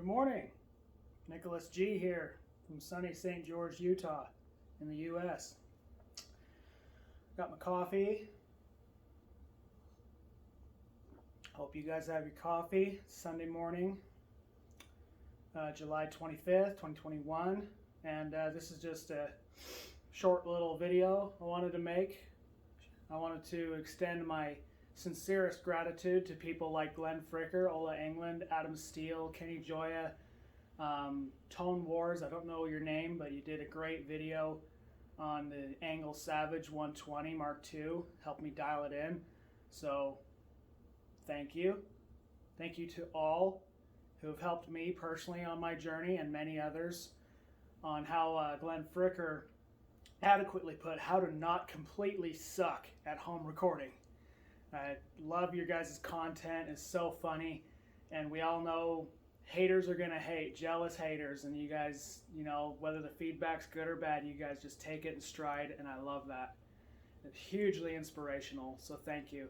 Good morning. Nicholas G. here from sunny St. George, Utah in the U.S. Got my coffee. Hope you guys have your coffee. Sunday morning, July 25th, 2021. And this is just a short little video I wanted to make. I wanted to extend my sincerest gratitude to people like Glenn Fricker, Ola Englund, Adam Steele, Kenny Joya, Tone Wars. I don't know your name, but you did a great video on the Angle Savage 120 Mark II. Helped me dial it in. So thank you. Thank you to all who have helped me personally on my journey and many others on how Glenn Fricker adequately put how to not completely suck at home recording. I love your guys' content. It's so funny, and we all know haters are gonna hate, jealous haters, and you guys, whether the feedback's good or bad, you guys just take it in stride, and I love that. It's hugely inspirational, so thank you.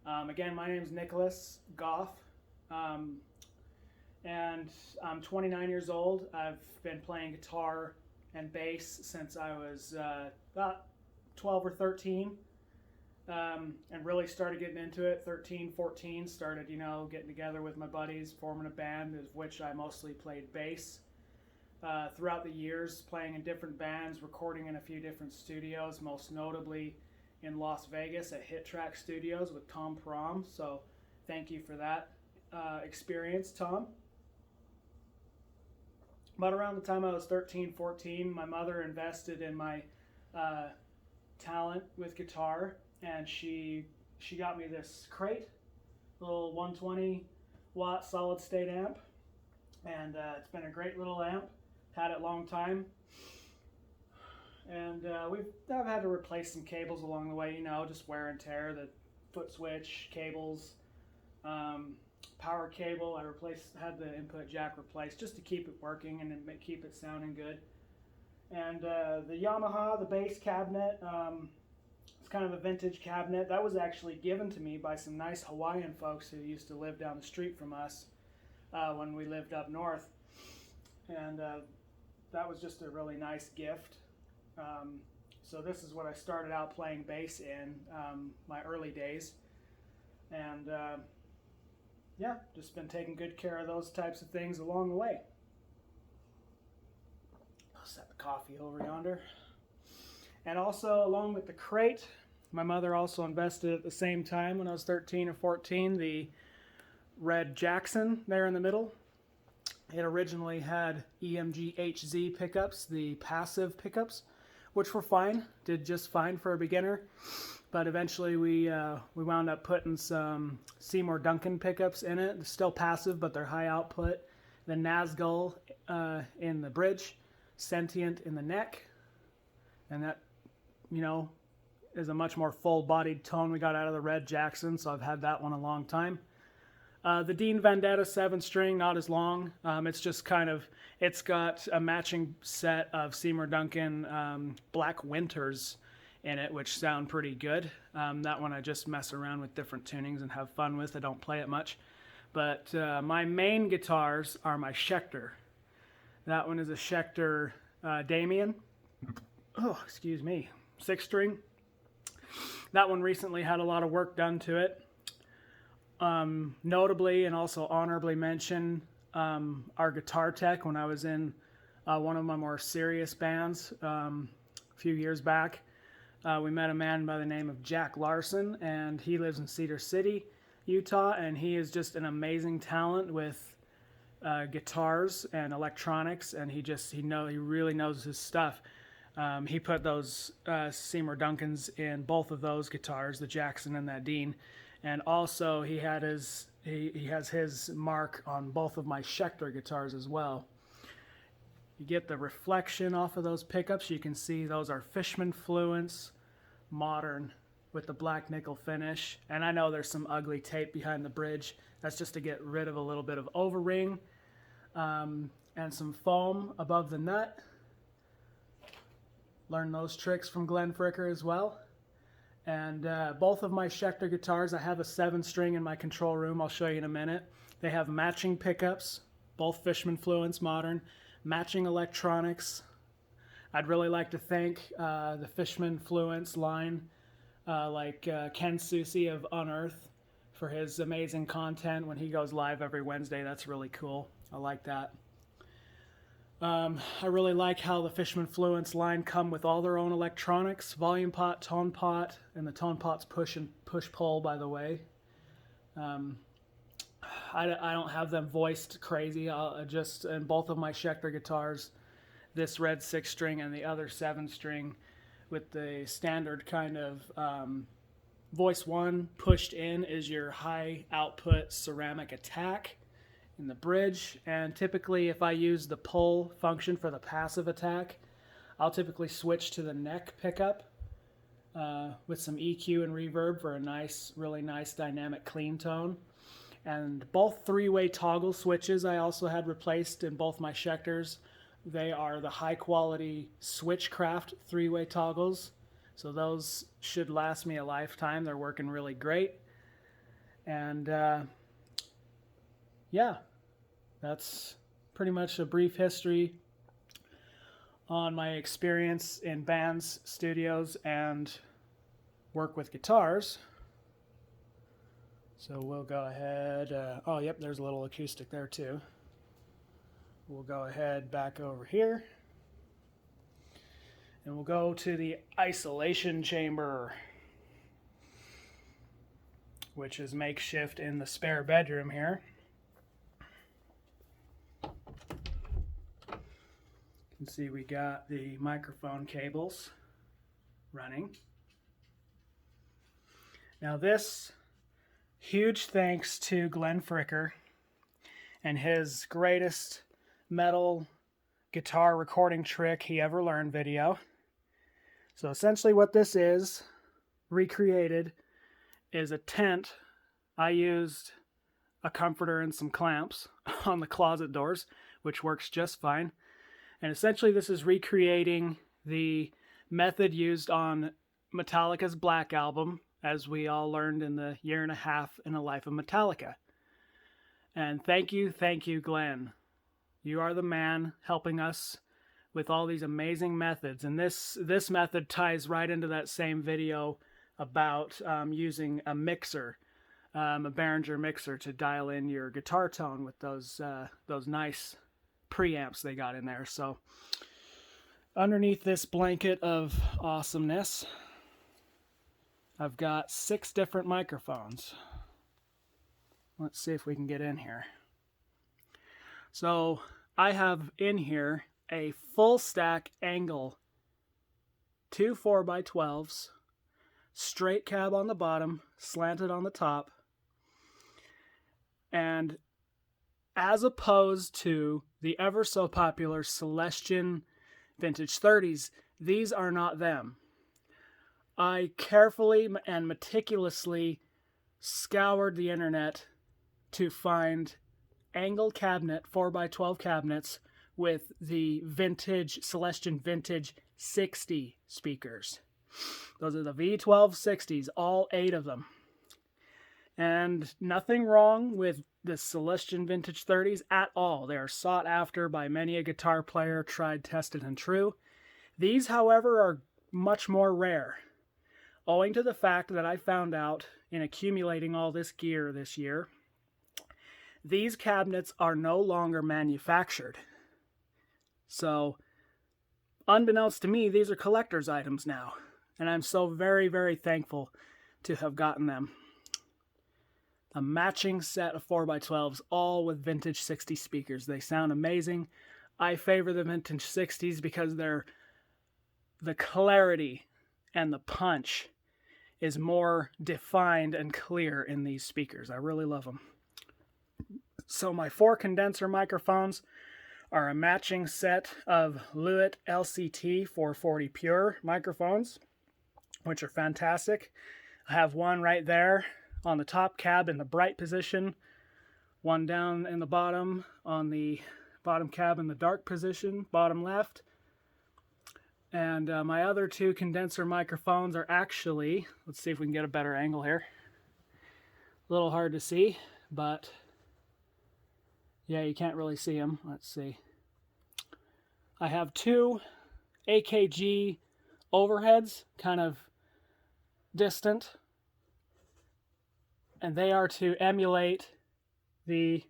Again, my name is Nicholas Goff, and I'm 29 years old. I've been playing guitar and bass since I was about 12 or 13. And really started getting into it 13, 14, started, getting together with my buddies, forming a band, of which I mostly played bass. Throughout the years, playing in different bands, recording in a few different studios, most notably in Las Vegas at Hit Track Studios with Tom Prom. So thank you for that experience, Tom. But around the time I was 13, 14, my mother invested in my talent with guitar. And she got me this crate, little 120 watt solid state amp, and it's been a great little amp. Had it a long time, and I've had to replace some cables along the way, just wear and tear, the foot switch cables, power cable. I had the input jack replaced just to keep it working and keep it sounding good. And the Yamaha, the bass cabinet. It's kind of a vintage cabinet that was actually given to me by some nice Hawaiian folks who used to live down the street from us when we lived up north, and that was just a really nice gift. So this is what I started out playing bass in my early days, and just been taking good care of those types of things along the way. I'll set the coffee over yonder. And also, along with the crate, my mother also invested at the same time when I was 13 or 14, the red Jackson there in the middle. It originally had EMG HZ pickups, the passive pickups, which were fine, did just fine for a beginner. But eventually we wound up putting some Seymour Duncan pickups in it. They're still passive, but they're high output. The Nazgul in the bridge, Sentient in the neck, and that is a much more full-bodied tone we got out of the red Jackson, so I've had that one a long time. The Dean Vendetta 7-string, not as long. It's just it's got a matching set of Seymour Duncan Black Winters in it, which sound pretty good. That one I just mess around with different tunings and have fun with. I don't play it much. But my main guitars are my Schecter. That one is a Schecter Damien. Oh, excuse me. 6-string. That one recently had a lot of work done to it. Notably and also honorably mention our guitar tech when I was in one of my more serious bands a few years back. We met a man by the name of Jack Larson, and he lives in Cedar City, Utah, and he is just an amazing talent with guitars and electronics, and he really knows his stuff. He put those Seymour Duncans in both of those guitars, the Jackson and that Dean, and also he has his mark on both of my Schecter guitars as well. You get the reflection off of those pickups. You can see those are Fishman Fluence, modern, with the black nickel finish. And I know there's some ugly tape behind the bridge. That's just to get rid of a little bit of overring, and some foam above the nut. Learned those tricks from Glenn Fricker as well. And both of my Schecter guitars, I have a 7-string in my control room. I'll show you in a minute. They have matching pickups both Fishman Fluence modern, matching electronics. I'd really like to thank the Fishman Fluence line, Ken Susi of Unearth, for his amazing content when he goes live every Wednesday. That's really cool. I like that. I really like how the Fishman Fluence line come with all their own electronics, volume pot, tone pot, and the tone pot's push pull, by the way. I don't have them voiced crazy. I'll just, in both of my Schecter guitars, this red 6-string and the other 7-string with the standard kind of voice 1 pushed in is your high output ceramic attack in the bridge. And typically if I use the pull function for the passive attack, I'll typically switch to the neck pickup with some EQ and reverb for a nice, really nice dynamic clean tone. And both 3-way toggle switches I also had replaced in both my Schecters. They are the high quality Switchcraft 3-way toggles. So those should last me a lifetime. They're working really great. And yeah, that's pretty much a brief history on my experience in bands, studios, and work with guitars. So we'll go ahead, oh yep, there's a little acoustic there too. We'll go ahead back over here and we'll go to the isolation chamber, which is makeshift in the spare bedroom here. You can see we got the microphone cables running. Now this, huge thanks to Glenn Fricker and his greatest metal guitar recording trick he ever learned video. So essentially what this is, recreated, is a tent. I used a comforter and some clamps on the closet doors, which works just fine. And essentially this is recreating the method used on Metallica's Black Album, as we all learned in the year and a half in the life of Metallica. And thank you, Glenn. You are the man helping us with all these amazing methods. And this method ties right into that same video about using a mixer, a Behringer mixer, to dial in your guitar tone with those nice preamps they got in there. So underneath this blanket of awesomeness, I've got 6 different microphones. Let's see if we can get in here. So I have in here a full stack angle, 2 4x12s, straight cab on the bottom, slanted on the top. And as opposed to the ever so popular Celestion Vintage 30s, these are not them. I carefully and meticulously scoured the internet to find angle cabinet, 4x12 cabinets with the vintage, Celestion Vintage 60 speakers. Those are the V12 60s, all 8 of them. And nothing wrong with the Celestion Vintage 30s at all. They are sought after by many a guitar player, tried, tested, and true. These, however, are much more rare, owing to the fact that I found out in accumulating all this gear this year, these cabinets are no longer manufactured. So, unbeknownst to me, these are collector's items now. And I'm so very, very thankful to have gotten them. A matching set of 4x12s, all with vintage 60 speakers. They sound amazing. I favor the vintage 60s because the clarity and the punch is more defined and clear in these speakers. I really love them. So my 4 condenser microphones are a matching set of Lewitt LCT 440 Pure microphones, which are fantastic. I have one right there on the top cab in the bright position, one down in the bottom on the bottom cab in the dark position, bottom left. And my other 2 condenser microphones are actually, let's see if we can get a better angle here. A little hard to see, but Yeah, you can't really see them. Let's see. I have 2 AKG overheads, kind of distant, and they are to emulate the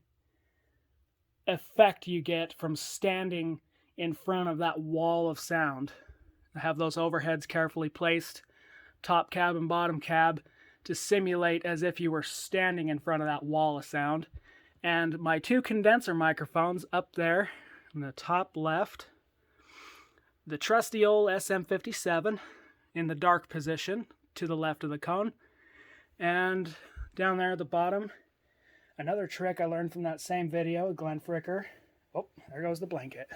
effect you get from standing in front of that wall of sound. I have those overheads carefully placed, top cab and bottom cab, to simulate as if you were standing in front of that wall of sound. And my 2 condenser microphones up there in the top left, the trusty old SM57 in the dark position to the left of the cone, and down there at the bottom, another trick I learned from that same video, Glenn Fricker. Oh, there goes the blanket.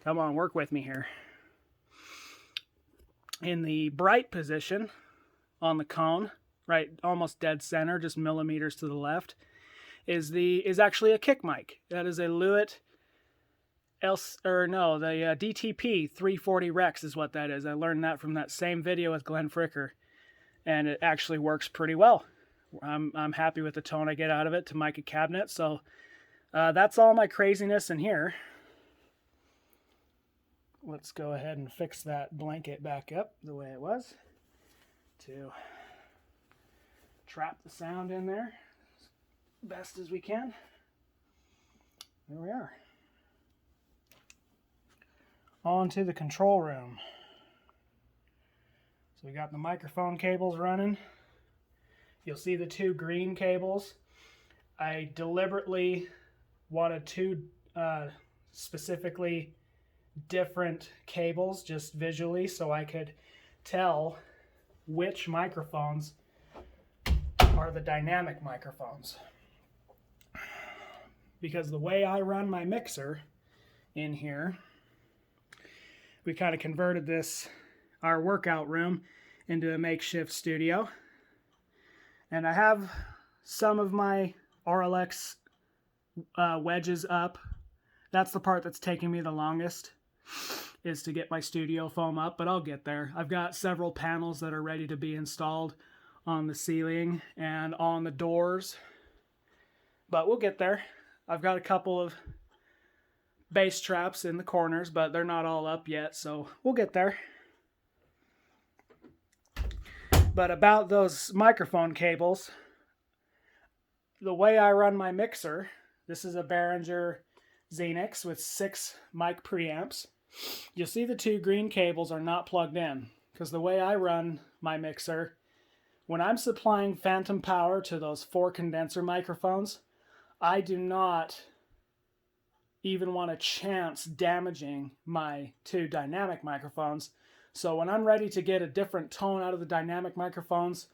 Come on, work with me here. In the bright position on the cone, right, almost dead center, just millimeters to the left, is actually a kick mic. That is a Lewitt the DTP 340 Rex is what that is. I learned that from that same video with Glenn Fricker, and it actually works pretty well. I'm happy with the tone I get out of it to mic a cabinet. So that's all my craziness in here. Let's go ahead and fix that blanket back up the way it was to trap the sound in there as best as we can. There we are. On to the control room. So we got the microphone cables running. You'll see the 2 green cables. I deliberately wanted 2 specifically different cables just visually so I could tell which microphones are the dynamic microphones. Because the way I run my mixer in here, we kind of converted our workout room into a makeshift studio. And I have some of my RLX wedges up. That's the part that's taking me the longest, is to get my studio foam up, but I'll get there. I've got several panels that are ready to be installed on the ceiling and on the doors, but we'll get there. I've got a couple of bass traps in the corners, but they're not all up yet, so we'll get there. But about those microphone cables, the way I run my mixer, this is a Behringer Xenix with 6 mic preamps. You'll see the 2 green cables are not plugged in, because the way I run my mixer, when I'm supplying phantom power to those 4 condenser microphones, I do not even want a chance damaging my 2 dynamic microphones. So when I'm ready to get a different tone out of the dynamic microphones,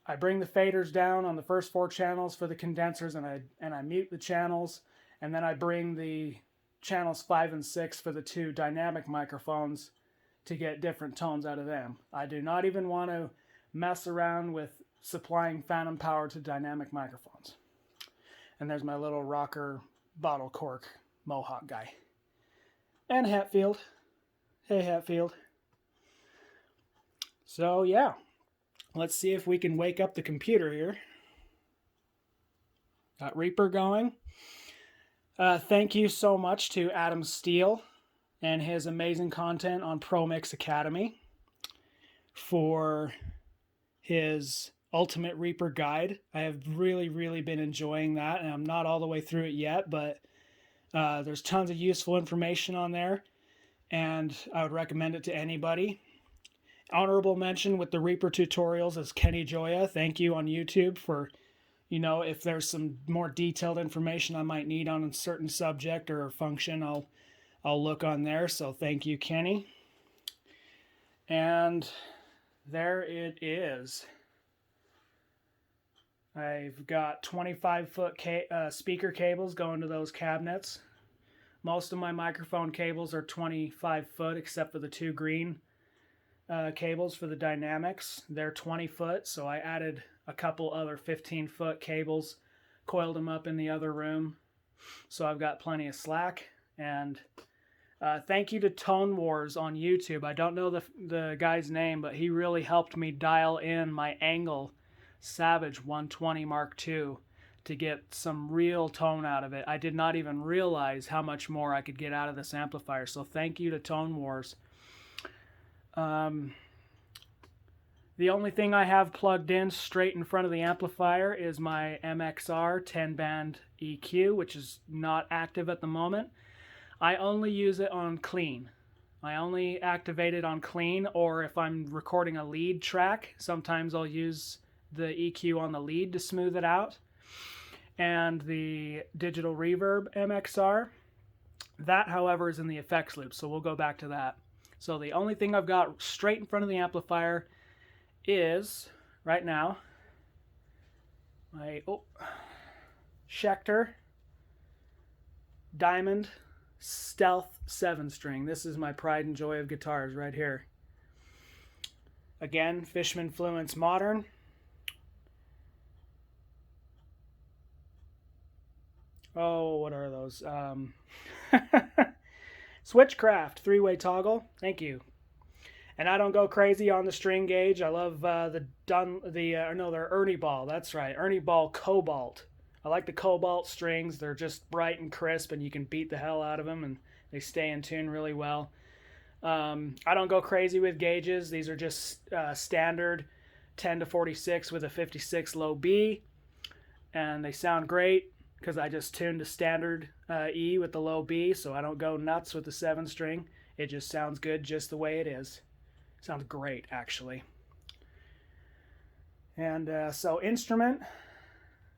I bring the faders down on the first 4 channels for the condensers, and I mute the channels, and then I bring the channels 5 and 6 for the 2 dynamic microphones to get different tones out of them. I do not even want to mess around with supplying phantom power to dynamic microphones. And there's my little rocker bottle cork mohawk guy. And Hatfield. Hey, Hatfield. So, yeah. Let's see if we can wake up the computer here. Got Reaper going. Thank you so much to Adam Steele and his amazing content on Pro Mix Academy for his Ultimate Reaper guide. I have really, really been enjoying that, and I'm not all the way through it yet, but there's tons of useful information on there, and I would recommend it to anybody. Honorable mention with the Reaper tutorials is Kenny Joya. Thank you on YouTube for, if there's some more detailed information I might need on a certain subject or function, I'll look on there. So thank you, Kenny. And there it is. I've got 25-foot speaker cables going to those cabinets. Most of my microphone cables are 25 foot, except for the 2 green cables for the dynamics. They're 20 foot, so I added a couple other 15-foot cables, coiled them up in the other room, so I've got plenty of slack. And thank you to Tone Wars on YouTube. I don't know the guy's name, but he really helped me dial in my Angle Savage 120 Mark II to get some real tone out of it. I did not even realize how much more I could get out of this amplifier. So thank you to Tone Wars. The only thing I have plugged in straight in front of the amplifier is my MXR 10-band EQ, which is not active at the moment. I only use it on clean. I only activate it on clean, or if I'm recording a lead track, sometimes I'll use the EQ on the lead to smooth it out. And the digital reverb MXR, that, however, is in the effects loop, so we'll go back to that. So the only thing I've got straight in front of the amplifier is, right now, my Schecter Diamond Stealth 7-string. This is my pride and joy of guitars right here. Again, Fishman Fluence Modern. Oh, what are those? Switchcraft 3-way toggle. Thank you. And I don't go crazy on the string gauge. I love they're Ernie Ball. That's right, Ernie Ball Cobalt. I like the Cobalt strings. They're just bright and crisp, and you can beat the hell out of them, and they stay in tune really well. I don't go crazy with gauges. These are just standard 10 to 46 with a 56 low B, and they sound great because I just tuned to standard E with the low B, so I don't go nuts with the 7-string. It just sounds good just the way it is. Sounds great, actually. And so instrument,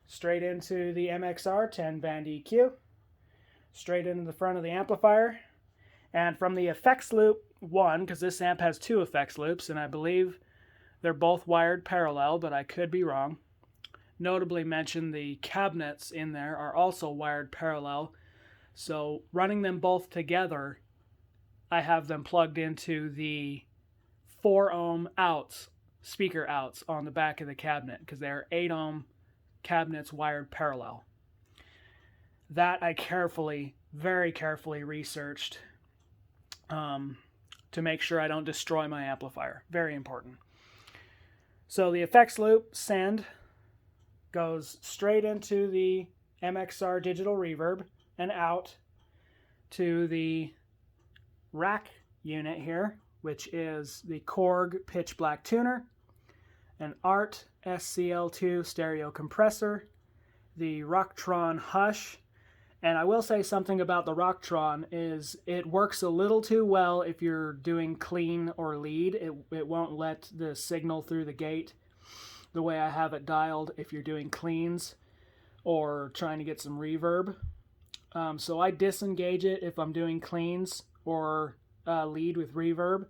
straight into the MXR 10-band EQ, straight into the front of the amplifier, and from the effects loop 1, because this amp has 2 effects loops, and I believe they're both wired parallel, but I could be wrong. Notably mention the cabinets in there are also wired parallel, so running them both together, I have them plugged into the 4-ohm outs, speaker outs on the back of the cabinet, because they're 8-ohm cabinets wired parallel. That I very carefully researched to make sure I don't destroy my amplifier. Very important. So the effects loop, send, goes straight into the MXR digital reverb and out to the rack unit here, which is the Korg Pitch Black Tuner, an Art SCL2 stereo compressor, the Rocktron Hush. And I will say something about the Rocktron is it works a little too well if you're doing clean or lead. It won't let the signal through the gate the way I have it dialed if you're doing cleans or trying to get some reverb. So I disengage it if I'm doing cleans or lead with reverb,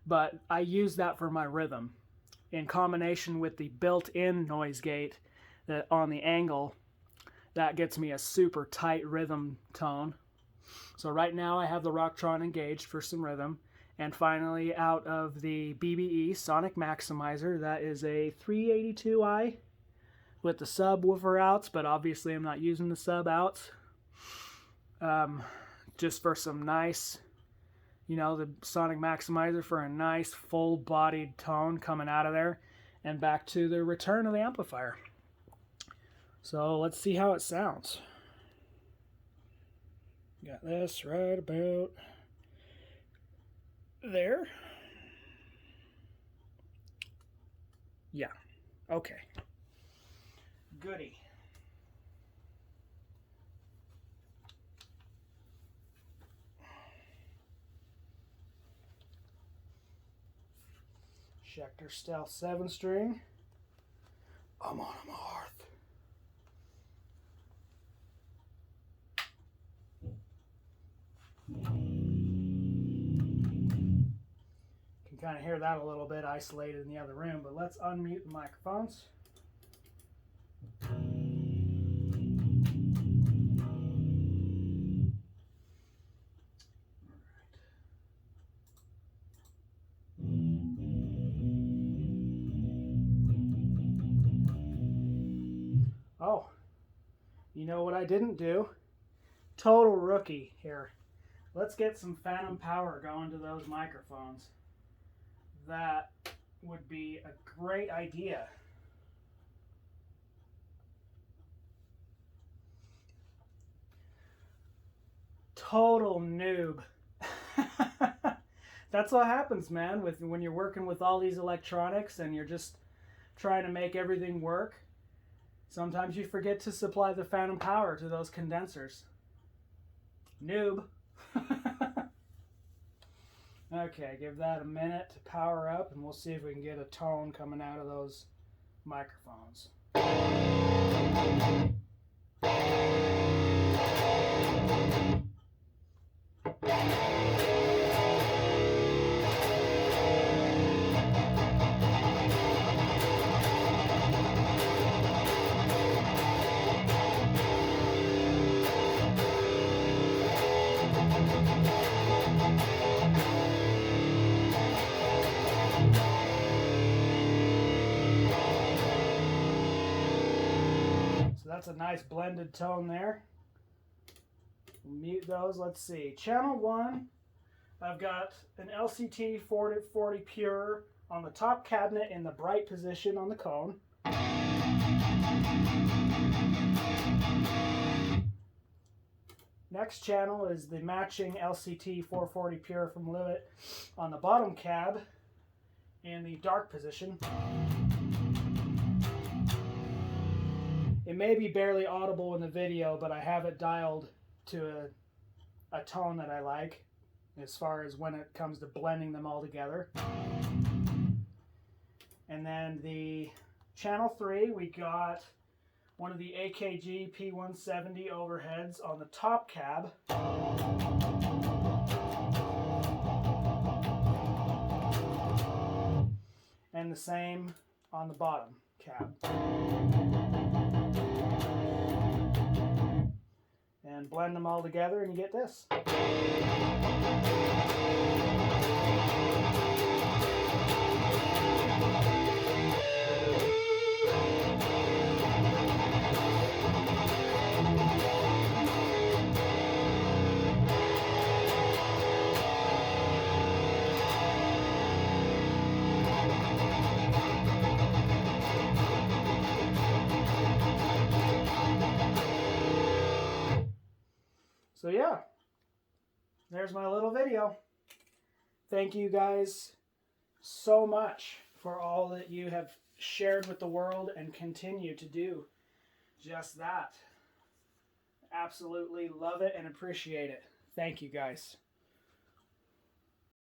but I use that for my rhythm in combination with the built-in noise gate that on the angle. That gets me a super tight rhythm tone. So right now I have the Rocktron engaged for some rhythm. And finally, out of the BBE Sonic Maximizer, that is a 382i with the subwoofer outs, but obviously I'm not using the sub outs. Just for some nice, the Sonic Maximizer for a nice full-bodied tone coming out of there, and back to the return of the amplifier. So let's see how it sounds. Got this right about there. Yeah. Okay. Goody. Schecter Stealth 7-string. I'm on a hearth. Can kind of hear that a little bit isolated in the other room, but let's unmute the microphones. Oh, you know what I didn't do? Total rookie here. Let's get some phantom power going to those microphones. That would be a great idea. total noob. That's what happens, man, when you're working with all these electronics and you're just trying to make everything work. Sometimes you forget to supply the phantom power to those condensers. Noob. Okay, give that a minute to power up and we'll see if we can get a tone coming out of those microphones. That's a nice blended tone there. Mute those. Let's see. Channel 1, I've got an LCT 4040 Pure on the top cabinet in the bright position on the cone. Next channel is the matching LCT 440 Pure from Lewitt on the bottom cab in the dark position. It may be barely audible in the video, but I have it dialed to a tone that I like as far as when it comes to blending them all together. And then the channel 3, we got one of the AKG P170 overheads on the top cab. And the same on the bottom cab. And blend them all together and you get this. So yeah, there's my little video. Thank you guys so much for all that you have shared with the world and continue to do just that. Absolutely love it and appreciate it. Thank you guys.